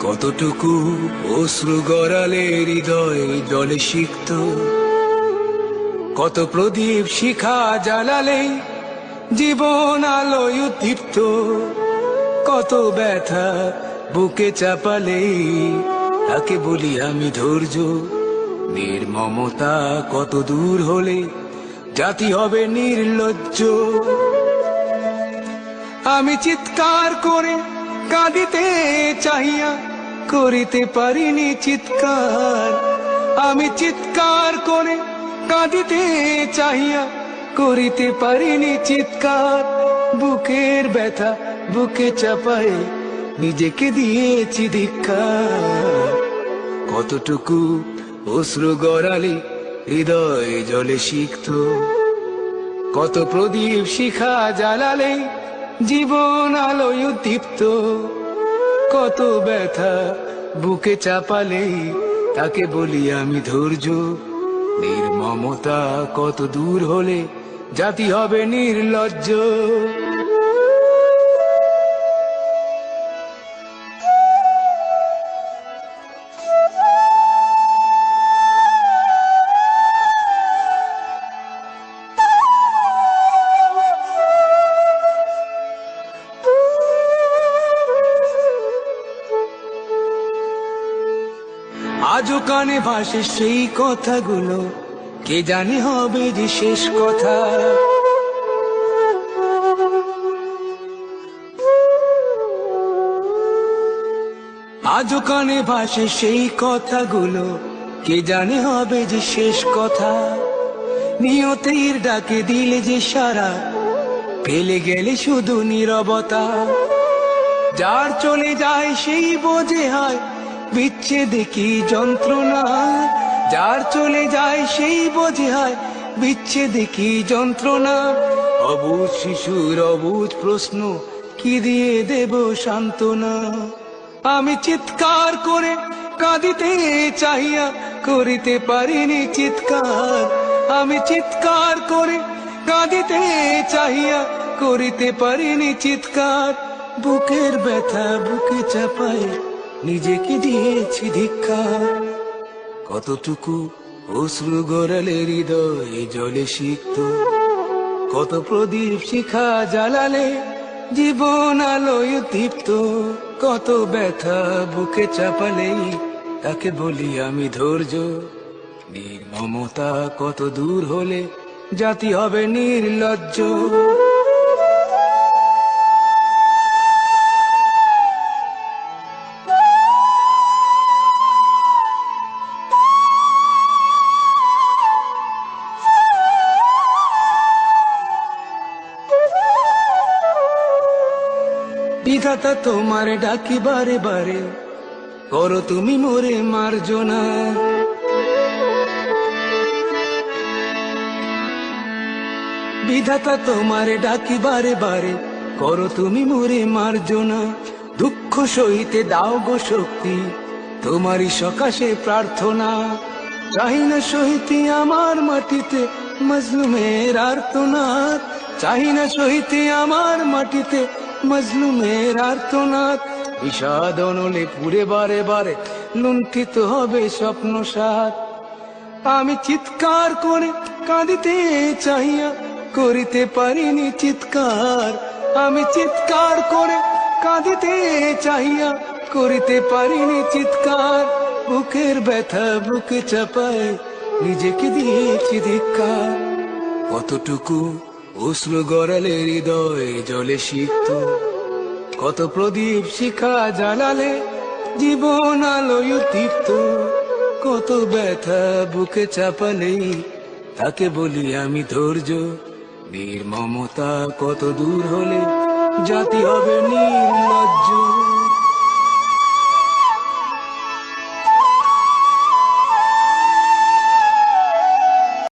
কতটুকু অশ্রু গড়ালে হৃদয় জলে সিক্ত, কত প্রদীপ শিখা জ্বালালে জীবন আলোয় উদ্দীপ্ত, কত ব্যথা বুকে চাপালে তাকে বলি আমি ধৈর্য। নির্মমতা কত দূর হলে জাতি হবে নির্লজ্জ। আমি চিৎকার করে কাঁদিতে চাহিয়া করিতে পারিনি চিৎকার। আমি চিৎকার করে কাঁদিতে চাহিয়া করিতে পারিনি চিৎকার। বুকের ব্যথা বুকে চাপায় নিজেকে দিয়েছি ধিক্কার। কতটুকু অশ্রু গড়ালে হৃদয় জলে সিক্ত, কত প্রদীপ শিখা জ্বালালে জীবন আলোয় উদ্দীপ্ত, কত ব্যথা বুকে চাপালে তাকে বলি আমি ধৈর্য। নির্মমতা কত দূর হলে জাতি হবে নির্লজ্জ। আজও কানে ভাসে সেই কথাগুলো, কে জানে হবে যে শেষ কথা। আজও কানে ভাসে সেই কথাগুলো, কে জানে হবে যে শেষ কথা। নিয়তির ডাকে দিলে যে সারা, ফেলে গেলে শুধু নীরবতা। যার চলে যায় সেই বোঝে হয় বিচ্ছেদে কি যন্ত্রণা। যার চলে যায় সেই বোঝে হয় বিচ্ছেদে কি যন্ত্রণা। অবুঝ শিশুর অবুঝ প্রশ্ন, কি দিয়ে দেব সান্ত্বনা। আমি চিৎকার করে কাঁদিতে চাহিয়া করিতে পারিনি চিৎকার। আমি চিৎকার করে কাঁদিতে চাহিয়া করিতে পারিনি চিৎকার। বুকের ব্যথা বুকে চাপায় নিজেকে দিয়েছি ধিক্কার। কতটুকু অশ্রু গড়ালে হৃদয় জলে সিক্ত, কত প্রদীপ শিখা জ্বালালে জীবন আলোয় উদ্দীপ্ত, কত ব্যথা বুকে চাপালে তাকে বলি আমি ধৈর্য। নির্মমতা কত দূর হলে জাতি হবে নির্লজ্জ। বিধাতা তোমার ডাকি বারে বারে, করো তুমি মোরে মার্জনা। বিধাতা তোমার ডাকি বারে বারে, করো তুমি মোরে মার্জনা। দুঃখ সহিতে দাও গো শক্তি, তোমারই সকাশে প্রার্থনা। চাই না সহিতে আমার মাটিতে মজলুমের আর্তনাদ। চাই না সহিতে আমার মাটিতে মজলুমের আর্তনাদ। বিষাদ অনলে পুরে বারে বারে লুণ্ঠিত হবে স্বপ্ন সাথ। আমি চিৎকার করে কাঁদিতে চাহিয়া করিতে পারিনি চিৎকার। আমি চিৎকার করে কাঁদিতে চাহিয়া করিতে পারিনি চিৎকার। বুকের ব্যথা বুকে চাপায় নিজেকে দিয়েছি ধিক্কার। কতটুকু অশ্রু গড়ালে হৃদয় জলে সিক্ত, কত প্রদীপ শিখা জ্বালালে জীবন আলোয় উদ্দীপ্ত, কত ব্যথা বুকে চাপালে তাকে বলি আমি ধৈর্য। নির্মমতা কত দূর হলে জাতি হবে নির্লজ্জ।